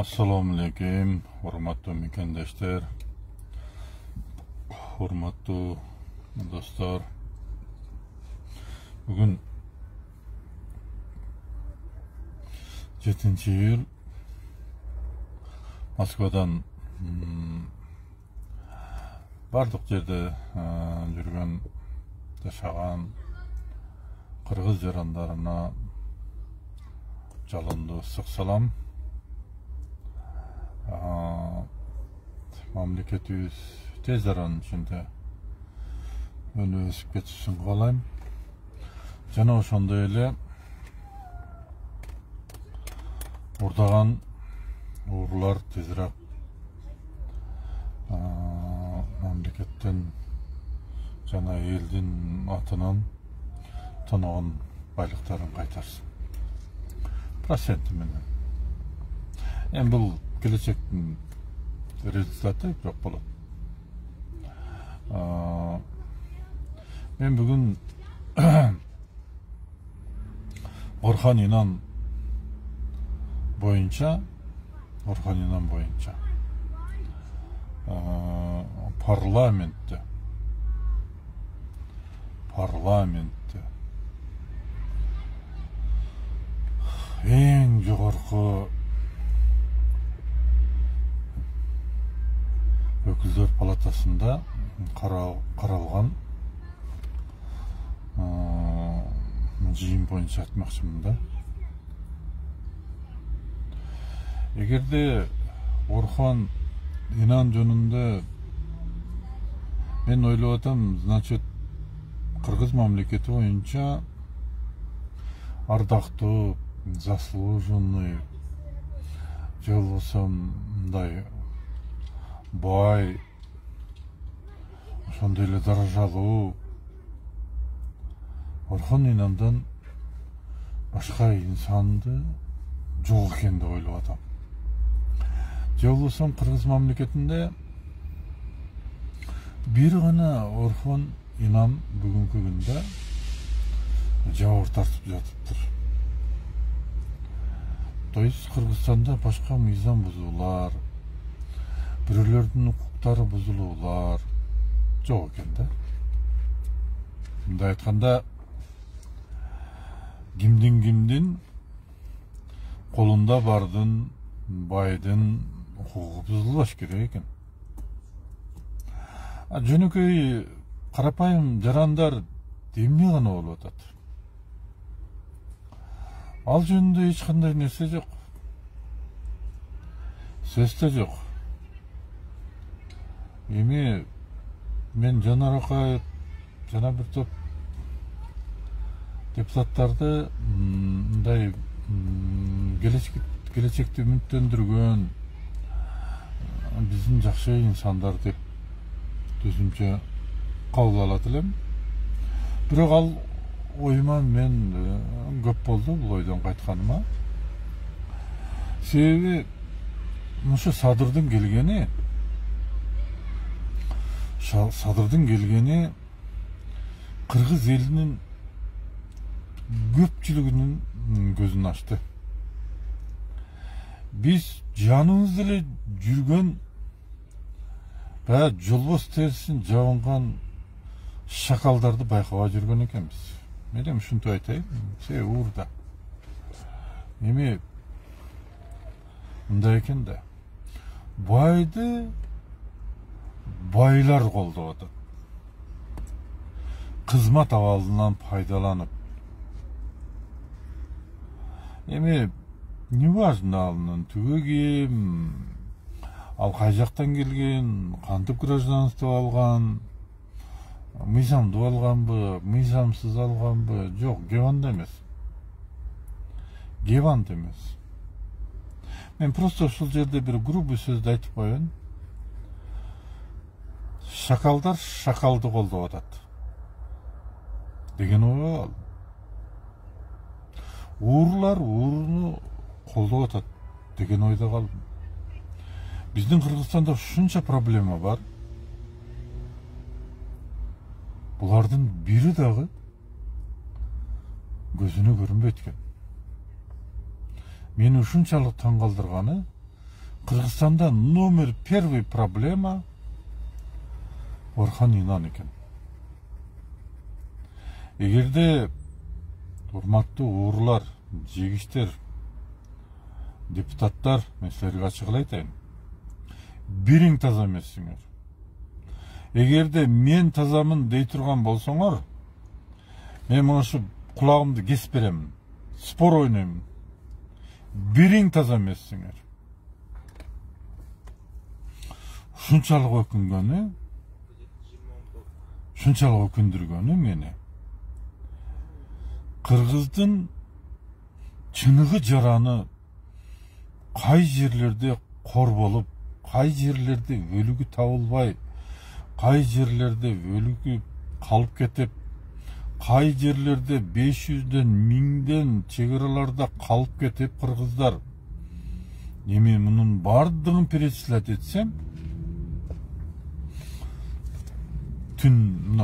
Assalamu alaikum, hurmatly mükendeshler, hurmatly dostlar. Bugün 7-iyul Moskvadan bardıq жерде жүрген, жашаган кыргыз жарандарына жалындуу ысык салам. Mamleketimiz tez aranın içinde önü ösüp geçişini kalayım. Jana oşonda ele urdagan uğurlar teziraq mamleketten jana eldin atынан tonogon байлыктарын кайтарсын. Проценти менен. Эми бул келечектин результаты бирок болот. Мен бүгүн Орхан Инан боюнча парламентте эң жогорку Өкүлдөр палатасында каралган жыйын боюнча айтмакчымын да. Эгерде Орхан Инан жөнүндө мен ойлоп атам, значит, кыргыз мамлекети боюнча ардактуу, заслуженный, же болбосо мындай бай, ошондой эле даражалуу Орхан Инандан башка инсанды жок экен деп ойлоп атам. Же болбосо кыргыз мамлекетинде бир гана Орхан Инан бүгүнкү күндө жабыр тартып жатыптыр. То есть Кыргызстанда башка мыйзам бузуулар, бирөөлөрдүн укуктары бузулуулар жок экен да. Мындай айтканда, кимдин колунда бардын байдын укугу бузулбаш керек экен. Жөнөкөй карапайым жарандар эмне гана болуп атат? Ал жөнүндө эч кандай нерсе жок. Сөз да жок. Эми мен Жанар Акаев жана бир топ депутаттарды мындай келечекти үмүттөндүргөн биздин жакшы инсандар деп өзүмчө кабыл алат элем. Бирок ал оюма мен көп болду бул ойдон кайтканыма. Себеби ушу Садырдын келгени кыргыз элинин көпчүлүгүнүн көзүн ачты. Биз жаныбыз эле жүргөн жолбос терисин жабынган шакалдарды байкабай жүргөн экенбиз. Мен ушинтип айтайын, себеби уурда. Эми мындай экен да. Байды байлар колдоп атат. Кызмат абалынан пайдаланып. Эми не важно алынын түгү ким, ал кай жактан келген, кантип гражданство алган, мыйзамдуу алганбы, мыйзамсыз алганбы, жок, геванда эмес. Мен просто ушул жерде бир грубый сөздү айтып коеюн. Шакалдар шакалды колдоп атат деген ой ал. Уурлар ууруну колдоп атат деген ойдо калдым. Биздин Кыргызстанда ушунча проблема бар. Булардын бири дагы көзүнө көрүнбөйт экен. Мени ушунчалык таң калтырганы, Кыргызстанда номер первый проблема Орхан Инан экен. Эгерде урматтуу уурлар, жегиштер, депутаттар, мен силерге ачык эле айтайын. Бириң таза эмессиңер. Эгерде мен тазамын дей турган болсоңор, мен мына ушу кулагымды кесип беремин. Спор ойноймун. Бириң таза эмессиңер. Ушунчалык өкүнгөнү, ушунчалык өкүндүргөнү мени Кыргыздын чыныгы жараны кай жерлерде кор болуп, кай жерлерде өлүгү табылбай, кай жерлерде өлүгү калып кетип, кай жерлерде 500ден 1000ден чек араларда калып кетип кыргыздар. Эми мунун бардыгын перечислять этсем, түн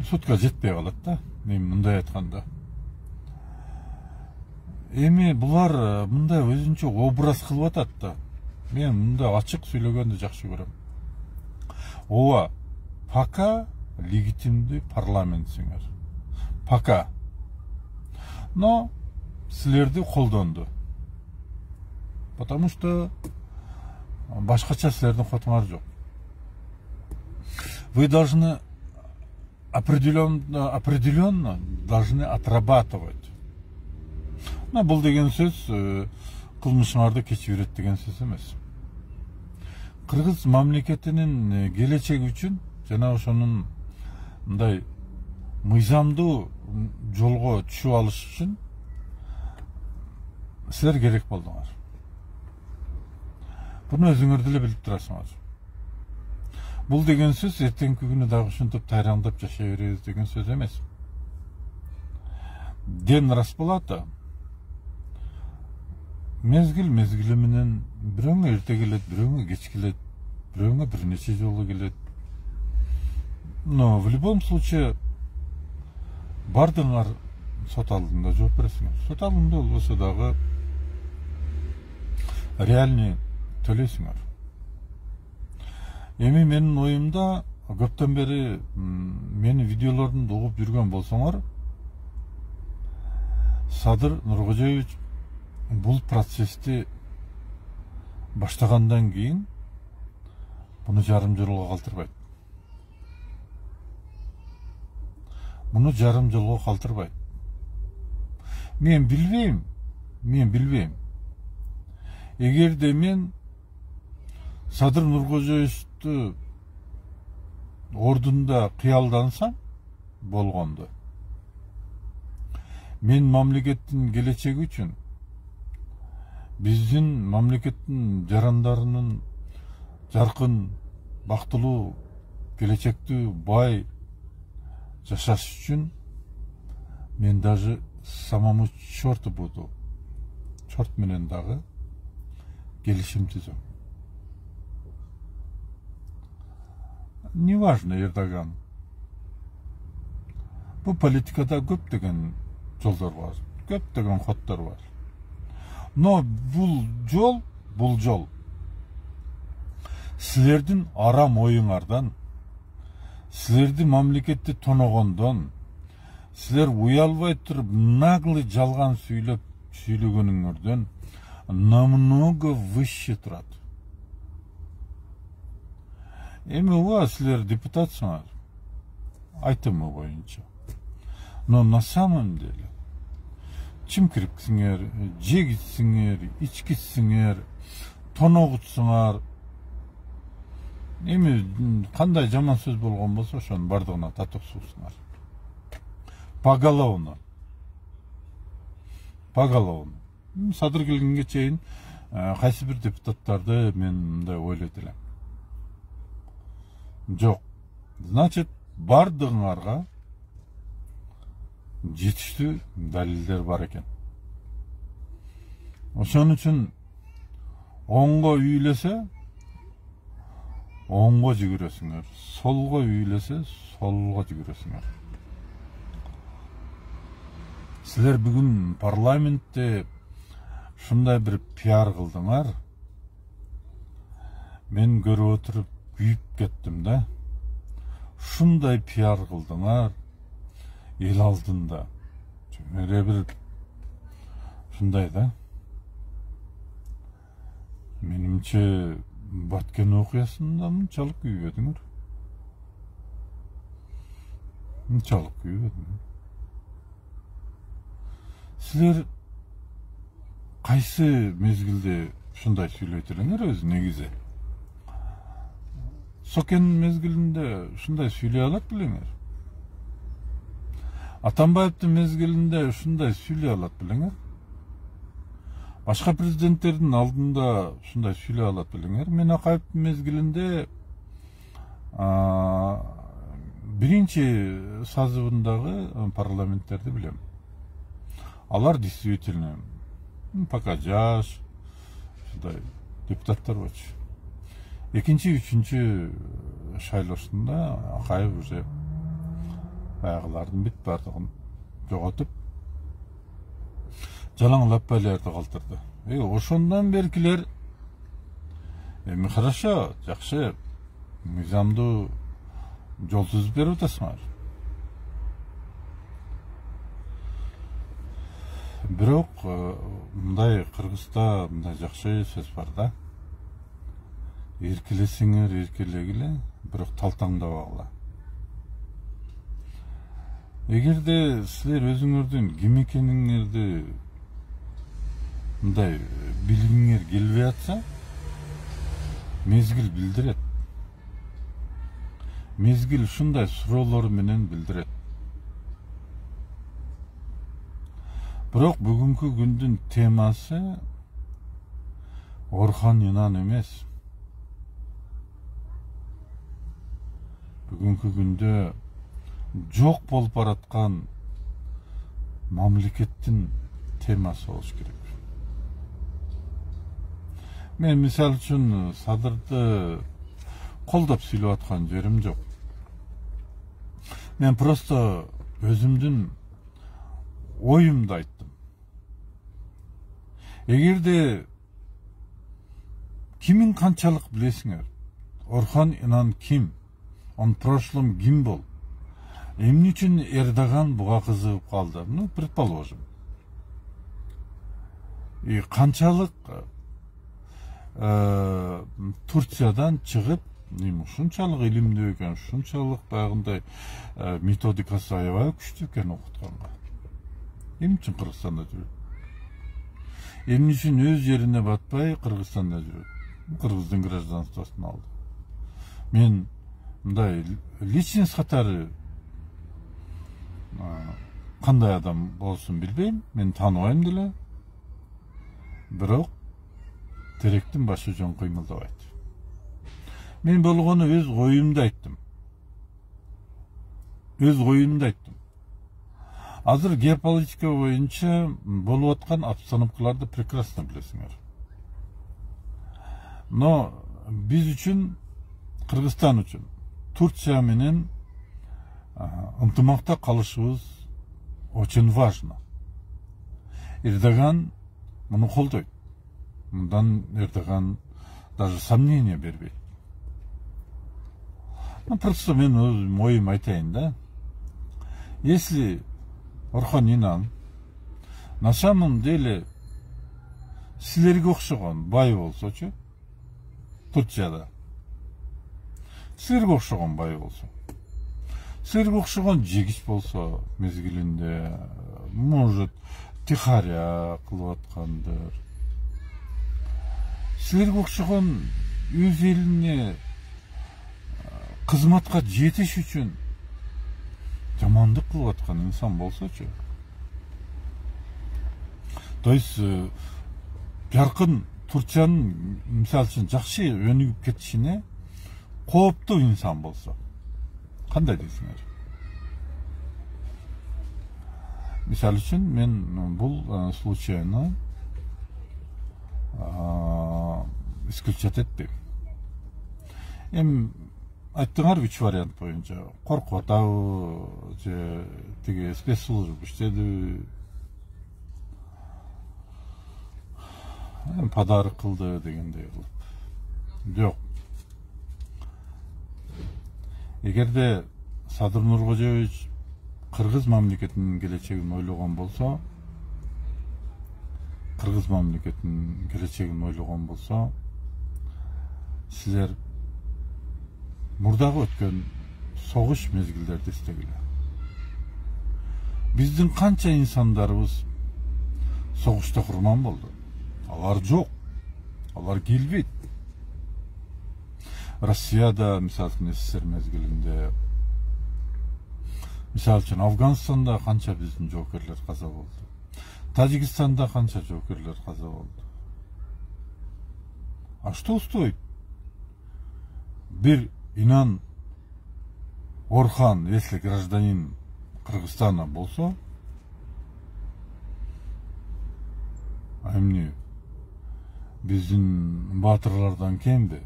сутка жетпей калат да. Эми мындай айтканда. Эми булар мындай өзүнчө образ кылып атат да. Мен мындай ачык сүйлөгөндү жакшы көрөм. Ооба, пока легитимдүү парламентсиңер. Пока. Но силерди колдонду. Потому что башкача силердин хотуңар жок. Вы должны определенно должны отрабатывать. Но бул деген сөз кылмышыңарды кечип берет деген сөз эмес. Кыргыз мамлекетинин келечеги үчүн жана ошонун мындай мыйзамдуу жолго түшүп алыш үчүн силер керек болдуңар. Буну өзүңөр деле билип турасыңар. Бул деген сөз эртеңки күнү дагы ушинтип тайраңдап жашай беребиз деген сөз эмес. Ден расплата мезгил менен бирөөңө эрте келет, бирөөңө кеч келет, бирөөңө бир нече жолу келет. Но в любом случае бардыңар сот алдында жооп бересиңер. Сот алдында болбосо дагы реальный төлөйсүңөр. Эми менин оюмда көптөн бери менин видеолорумду угуп жүргөн болсоңор, Садыр Нуркожоевич бул процессти баштагандан кийин буну жарым жолго калтырбайт. Буну жарым жолго калтырбайт. Мен билбейм. Эгерде мен Садыр Нуркожоевичти ордунда кыялдансам болгонду. Мен мамлекеттин келечеги үчүн, биздин мамлекеттин жарандарынын жаркын, бактылуу, келечектүү, бай жашаш үчүн мен даже самому черту буду. Черт менен дагы келишим түзөм. Неважно, Эрдоган. Бу политикада көптөгөн жолдор бар, көптөгөн хоттор бар. Но бул жол силердин арам оюңардан, силерди мамлекетти тоногондон, силер уялбай туруп наглый жалган сүйлөгөнүңөрдөн намного выше турат. Эми ооба силер депутатсыңар, айтымы боюнча. Но на самом деле чимкириксиңер, жегитсиңер, ичкитсиңер, тоногутсуңар. Эми кандай жаман сөз болгон болсо ошонун бардыгына татып суусуңар. Поголовно. Садыр келгенге чейин кайсы бир депутаттарды мен мындай ойлойт элем. Жок. Значит, бардыгыңарга жетиштүү далилдер бар экен. Ошон үчүн оңго үйлесе, оңго жүгүрөсүңөр. Солго үйлесе, солго жүгүрөсүңөр. Силер бүгүн парламентте шундай бир пиар кылдыңар. мен көрүп отуруп күйүп кеттим да. Ушундай пиар кылдыңар эл алдында. Менде бир ушундай да. Менимче Баткен окуясында мынчалык күйбөдүңөр. Мынчалык күйбөдүңөр. Силер кайсы мезгилде ушундай сүйлөйт элеңер өзү негизи? Сокен мезгилинде ушундай сүйлөй алат белеңер? Атамбаевдин мезгилинде ушундай сүйлөй алат белеңер? Башка президенттердин алдында ушундай сүйлөй алат белеңер? Мен Акаевдин мезгилинде биринчи сазыбындагы парламенттерди билем. Алар действительно пока жаш ушундай депутаттар болчу. Экинчи, үчүнчү шайлоосунда Акаев уже баягылардын бүт бардыгын жоготуп жалаң лаппайларды калтырды. Ошондон беркилер эми хорошо, жакшы, мыйзамдуу жол түзүп берип атасыңар. Бирок мындай Кыргызда мындай жакшы сөз бар да. Эркелесеңер эркелегиле, бирок талтаңдабагыла. Эгерде силер өзүңөрдүн ким экениңерди мындай билгиңер келбей атса, мезгил билдирет. Мезгил ушундай суроолор менен билдирет. Бирок бүгүнкү күндүн темасы Орхон Инан эмес. Бүгүнкү күндө жок болуп бараткан мамлекеттин темасы болуш керек. Мен мисал үчүн Садырды колдоп сүйлөп аткан жерим жок. Мен просто өзүмдүн оюмду айттым. Эгерде кимин канчалык билесиңер? Орхон Инан ким? Он прошлом ким бол? Эмне үчүн Эрдоган буга кызыгып калды? Ну, предположим. Канчалык Турциядан чыгып, ушунчалык илимдүү экен, ушунчалык баягындай методикасы аябай күчтүү экен окутканга. Эмне үчүн Кыргызстанда жүрөт? Эмне үчүн өз жерине батпай Кыргызстанда жүрөт? Кыргыздын гражданствосын алды. Мен мындай личность катары кандай адам болсун билбейм, мен тааныбайм деле. Бирок теректин башы жон кыймылдабайт. Мен болгону өз оюмду айттым. Азыр геополитика боюнча болуп аткан обстановкаларды прекрасно билесиңер. Но биз үчүн, Кыргызстан үчүн Турция менен ынтымакта калышыбыз очень важно. Эрдоган муну колдойт. Мындан Эрдоган даже сомнения бербейт. Просто мен өз оюм айтайын да. Если Орхон Инан на самом деле силерге окшогон бай болсочу, Турцияда силерге окшогон бай болсо, силерге окшогон жегич болсо мезгилинде, может, тихаря кылып аткандыр. Силерге окшогон өз элине кызматка жетиш үчүн жамандык кылып аткан инсан болсочу. То есть жаркын Турциянын мисалы үчүн жакшы өнүгүп кетишине кооптуу инсан болсо, кандай дейсиңер? Мисалы үчүн мен бул случайно исключать этпейм. Эми айттыңар 3 вариант боюнча. Коркуп атабы, же тиги спецслужба иштеди, подарок кылды дегендей кылып. Жок. Эгерде Садыр Нуркожоевич Кыргыз мамлекетинин келечегин ойлогон болсо, Кыргыз мамлекетинин келечегин ойлогон болсо, силер мурдагы өткөн согуш мезгилдерди эстегиле. Биздин канча инсандарыбыз согушта курман болду. Алар жок. Алар келбейт. Россияда, мисалы үчүн СССР мезгилинде, мисалы үчүн Афганстанда канча биздин жоокерлер каза болду. Тажикстанда канча жоокерлер каза болду. А что стоит бир Инан Орхан, если гражданин Кыргызстана болсо, а эмне биздин баатырлардан кемби?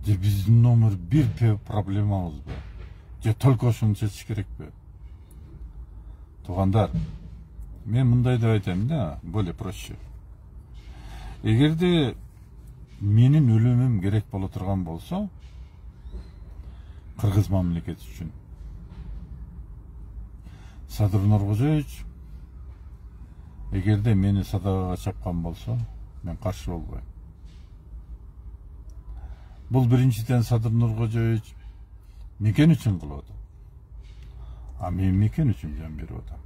Же биздин номер бир проблемабызбы? Же только ошону чечиш керекпи? Туугандар, мен мындай деп айтайм да, более проще. Эгерде менин өлүмүм керек боло турган болсо, Кыргыз мамлекети үчүн Садыр Нуркожоевич эгерде мени садагага чапкан болсо, мен каршы болбойм. Бул биринчиден Садыр Нуркожоевич мекен үчүн кылып атат. А мен мекен үчүн жан берип атам.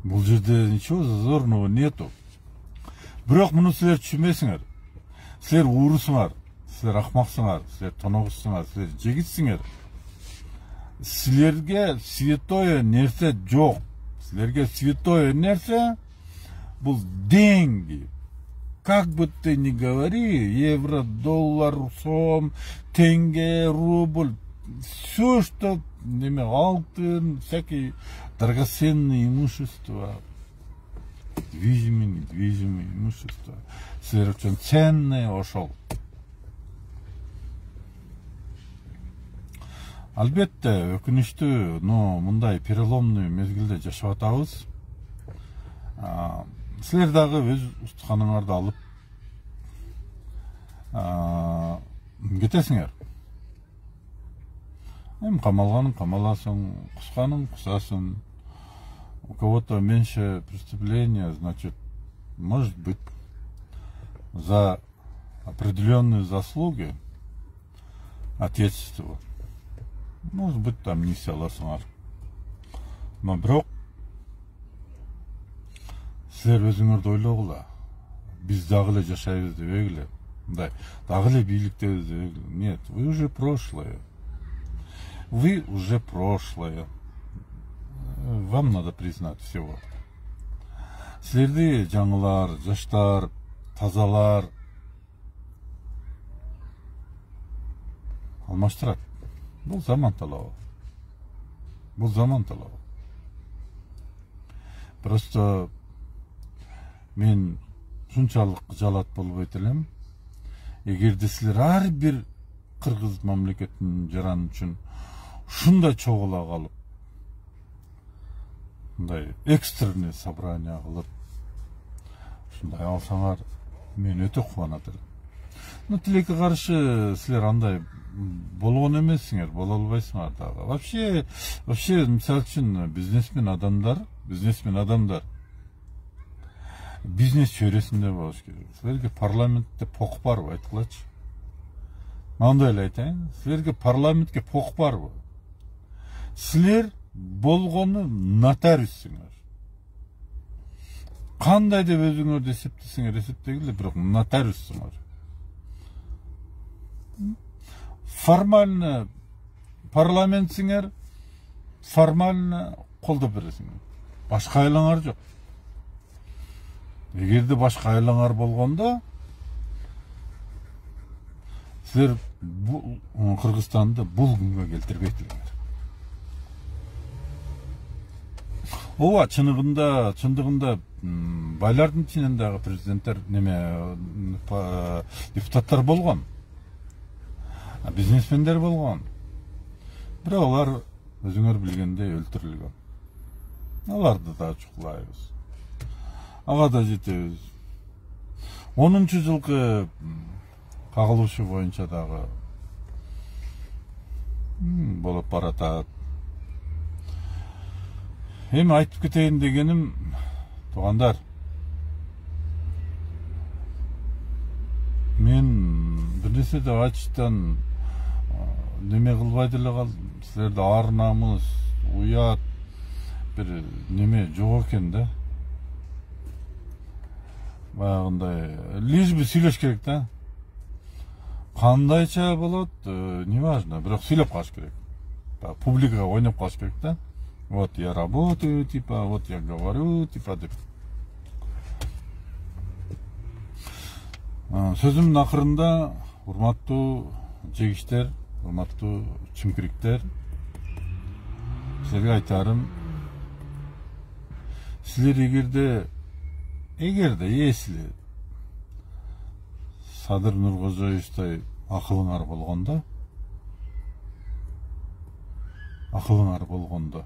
Бул жерде ничего зазорного нету. Бирок муну силер түшүнбөйсүңөр. Силер уурусуңар, силер акмаксыңар, силер тоногусуңар, силер жегитсиңер. Силерге святое нерсе жок. Силерге святое нерсе бул деньги. Как бы ты ни говори, евро, доллар, сом, тенге, рубль, все, что алтын, всякие драгоценные имущества, недвижимые имущества, силер үчүн ценное ошол. Албетте, өкүнүчтүү, но мындай переломный мезгилде жашап атабыз. Силер дагы өз устуканыңарды алып кетесиңер. Эми камалганын камаласың, кусканын кусасың. У кого-то меньше преступления, значит, может быть, за определенные заслуги Отечеству, может быть, там не аласыңар. Но бирок силер өзүңөрдү ойлогула. Биз дагы эле жашайбыз дебегиле. Мындай, дагы эле бийликтебиз дебегиле. Нет, вы уже прошлое. Вы уже прошлое. Вам надо признать всего. Силерди жаңылар, жаштар, тазалар алмаштырат. Бул заман талабы. Бул заман талабы. Просто мен шунчалык жалат болбойт элем. Эгерде силер ар бир кыргыз мамлекетинин жараны үчүн ушундай чогула калып, мындай экстренный собрание кылып, ушундай алсаңар, мен өтө кубанат элем. Но тилекке каршы силер андай болгон эмессиңер, боло албайсыңар дагы. Вообще, мисалы үчүн бизнесмен адамдар бизнес чөйрөсүндө болуш керек. Силерге парламентте пок барбы, айткылачы. Мындай эле айтайын, силерге парламентке пок барбы? Силер болгону нотариуссуңар. Кандай деп өзүңөрдү эсептесиңер, эсептегиле, бирок нотариуссуңар. Формально парламентсиңер, формально колдоп бересиңер. Башка айлаңар жок. Эгерде башка айлаңар болгондо, силер Кыргызстанды бул күнгө келтирбейт элеңер. Ооба, чындыгында байлардын ичинен дагы президенттер депутаттар болгон. Бизнесмендер болгон. Бирок алар өзүңөр билгендей өлтүрүлгөн. Аларды да чукулайбыз. Ага да жетебиз. 10-жылкы кагылышы боюнча дагы болуп баратат. Эми айтып кетейин дегеним, туугандар, мен бир нерсе деп айтыштан неме кылбай деле калдым. Силерде ар намыс, уят бир неме жок экен да. Баягындай лишь бы сүйлөш керек да. Кандайча болот, не важно, бирок сүйлөп калыш керек. Публикага ойноп калыш керек да. Вот я работаю, типа, вот я говорю, типа деп. Сөзүмдүн акырында, урматтуу жегиштер, урматтуу чимкириктер, силерге айтарым, силер эгерде эсиле Садыр Нуркожоевичтей акылыңар болгондо,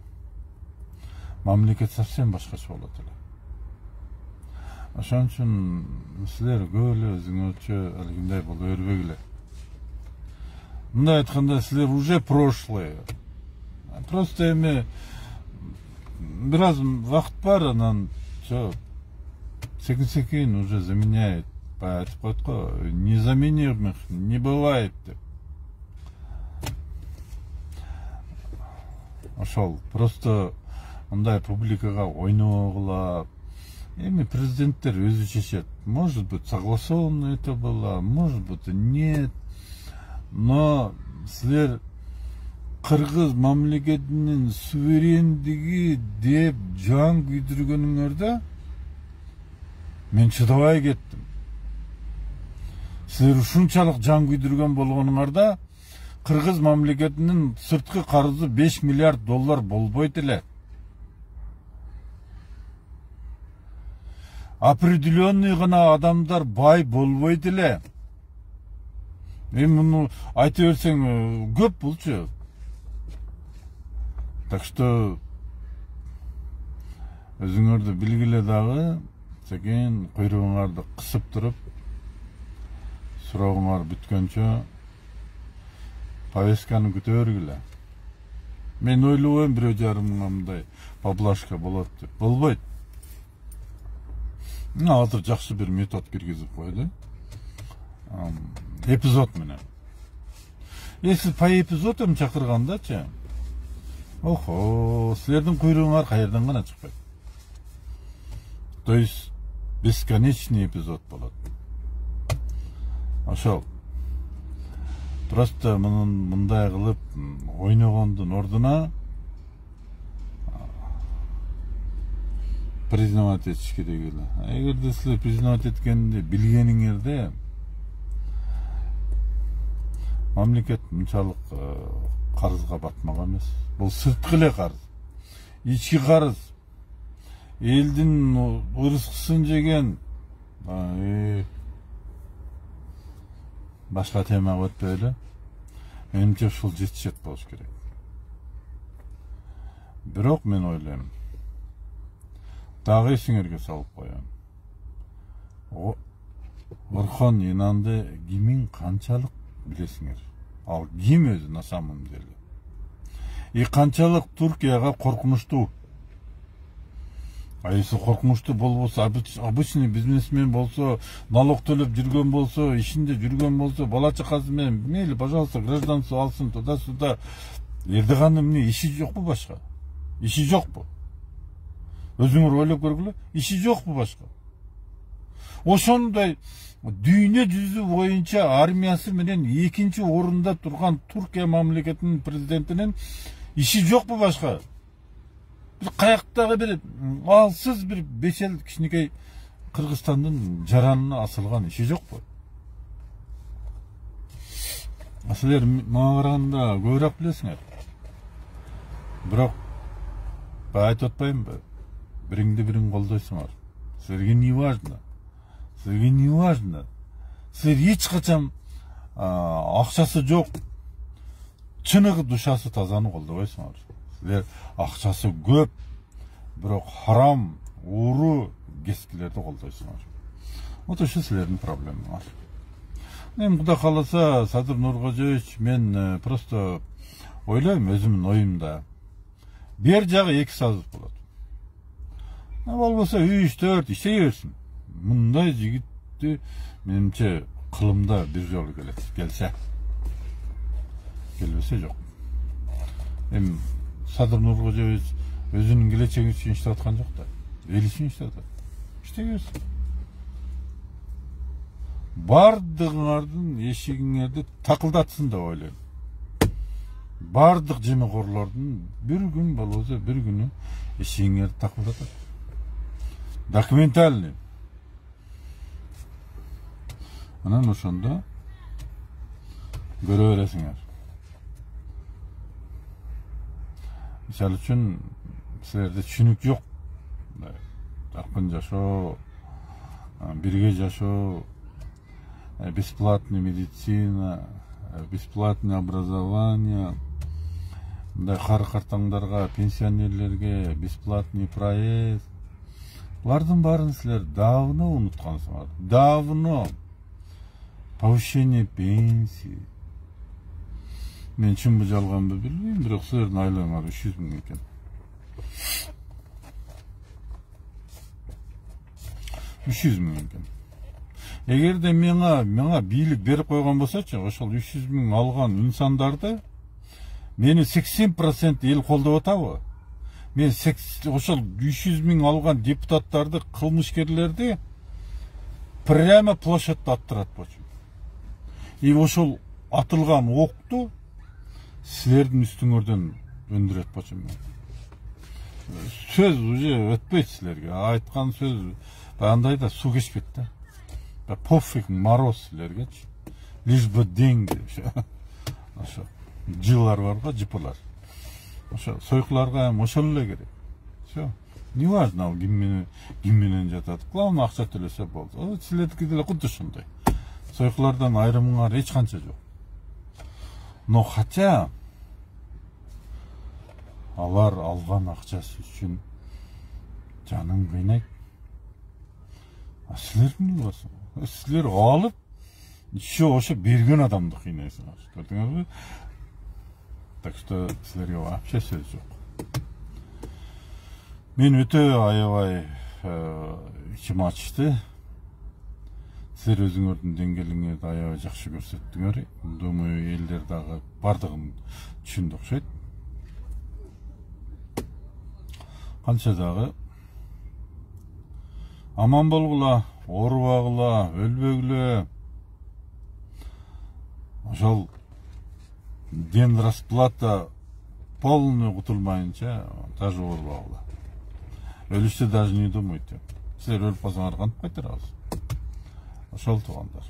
мамлекет совсем башкача болот эле. Ошон үчүн силер көп эле өзүңөрчө алгындай болуп өрбөгүлө. Мындай айтканда, силер уже прошлое. Просто эми бир аз вакыт бар, анан секин уже заменяет. Айтып коет го, незаменимых не бывает деп. Ошол просто мындай публикага ойногула. Эми президенттер өзү чечет. Может быть, согласованно это было, может быть, нет. Но силер Кыргыз мамлекетинин суверендиги деп жан күйдүргөнүңөрдө мен чыдабай кеттим. Силер ушунчалык жан күйдүргөн болгонуңарда Кыргыз мамлекетинин сырткы карызы 5 миллиард доллар болбойт эле. Определенный гана адамдар бай болбойт эле. Мен муну айта берсең көп болчу. Так что өзүңөрдү билгиле дагы, секен куйругуңарды кысып туруп, сурооңар бүткөнчө повестканы күтө бергиле. Мен ойлобойм 1,5 мыңдай поблажка болот деп. Болбойт. Азыр жакшы бир метод киргизип койду. Эпизод менен. Если по эпизодам чакыргандачы, охо, силердин куйругуңар каерден гана чыкпайт. То есть бесконечный эпизод болот. Ошол. Просто мындай кылып ойногондун ордуна признавать этиш керек эле. Эгерде силер признавать эткенди билгениңерде, мамлекет мынчалык карызга батмак эмес. Бул сырткы эле карыз. Ички карыз. Элдин ырыскысын жеген. Башка темага өтпөй эле. Менимче ушул жетишет болуш керек. Бирок мен ойлойм. Дагы эсиңерге салып коем. Орхон Инанды кимин канчалык билесиңер? Ал ким өзү на самом деле? И канчалык Туркияга коркунучтуу? Если коркунучтуу болбосо, обычный бизнесмен болсо, налог төлөп жүргөн болсо, ишинде жүргөн болсо, бала чакасы менен мейли, пожалуйста, гражданство алсын, туда-сюда. Эрдогандын эмне иши жокпу башка? Иши жокпу? Өзүңөр ойлоп көргүлө, иши жокпу башка? Ошондой дүйнө жүзү боюнча армиясы менен экинчи орунда турган Туркия мамлекетинин президентинин иши жокпу башка? Бир каяктагы бир алсыз бир бешел кичинекей Кыргызстандын жаранына асылган иши жокпу? Силер мага караганда көбүрөөк билесиңер. Бирок айтып атпаймынбы? Бириңди бириң колдойсуңар. Силерге не важно? Силерге не важно? Силер эч качан акчасы жок, чыныгы душасы тазаны колдобойсуңар. Силер акчасы көп, бирок харам, ууру кескилерди колдойсуңар. Вот ошо силердин проблемаңар. Эми Кудай кааласа, Садыр Нуркожоевич, мен просто ойлойм өзүмдүн оюмда. Бер жагы 2 сазып болот. Болбосо 3-4 иштей берсин. Мындай жигитти менимче кылымда бир жолу келсе. Келбесе жок. Эми Садыр Нуркожоевич өзүнүн келечеги үчүн иштеп аткан жок да. Эл үчүн иштеп атат. İşte görsün. Bardığınardın eşiğinerde takıldatsın da öyle. Bardık jemekорлордун bir gün bolsa bir günü eşiğinerde takıldatат. Документальный. Анан ошондо көрө бересиңер. Мисалы үчүн силерде түшүнүк жок. Акын жашоо, бирге жашоо, бесплатная медицина, бесплатное образование, мындай картаңдарга, пенсионерлерге бесплатный проезд. Булардын баарын силер давно унуткансыңар. Давно. Повышение пенсии. Мен чынбы жалганбы билбейм, бирок силердин айлыгыңар 300 000 экен. Эгерде мага бийлик берип койгон болсочу, ошол 300 000 алган инсандарды мени 80% эл колдоп атабы? Мен ошол 300 000 алган депутаттарды, кылмышкерлерди прямо площадьта аттырат болчу. И ошол атылган окту силердин үстүңөрдөн өндүрөт болчу. Сөз уже өтпөйт силерге. Айткан сөз андай да су кечпейт да. Пофиг, мороз силергечи. Лишь бы деньги. Ошо жылар барга, жыпылар. Ошо сойкуларга эми ошол эле керек. Всё. Не важно, ким менен жатат. Главное акча төлөсө болду. Силердики деле кудду ошондой. Сойкулардан айрымыңар эч канча жок. Но хотя алар алган акчасы үчүн жанын кыйнайт. Силер эмне кыласыңар? Силер алып, еще ошо берген адамды кыйнайсыңар. Көрдүңөрбү? Так что силерге вообще сөз жок. Мен өтө аябай ичим ачты. Силер өзүңөрдүн деңгээлиңерди аябай жакшы көрсөттүңөр. Думаю, элдер дагы бардыгын түшүндү окшойт. Канча дагы аман болгула, оорубагыла, өлбөгүлө. Ошол ден расплата полный кутулмайынча даже оорубагыла. Өлүштү даже не думайте. Силер өлүп калсаңар кантип кайтарабыз? Ошол туугандар.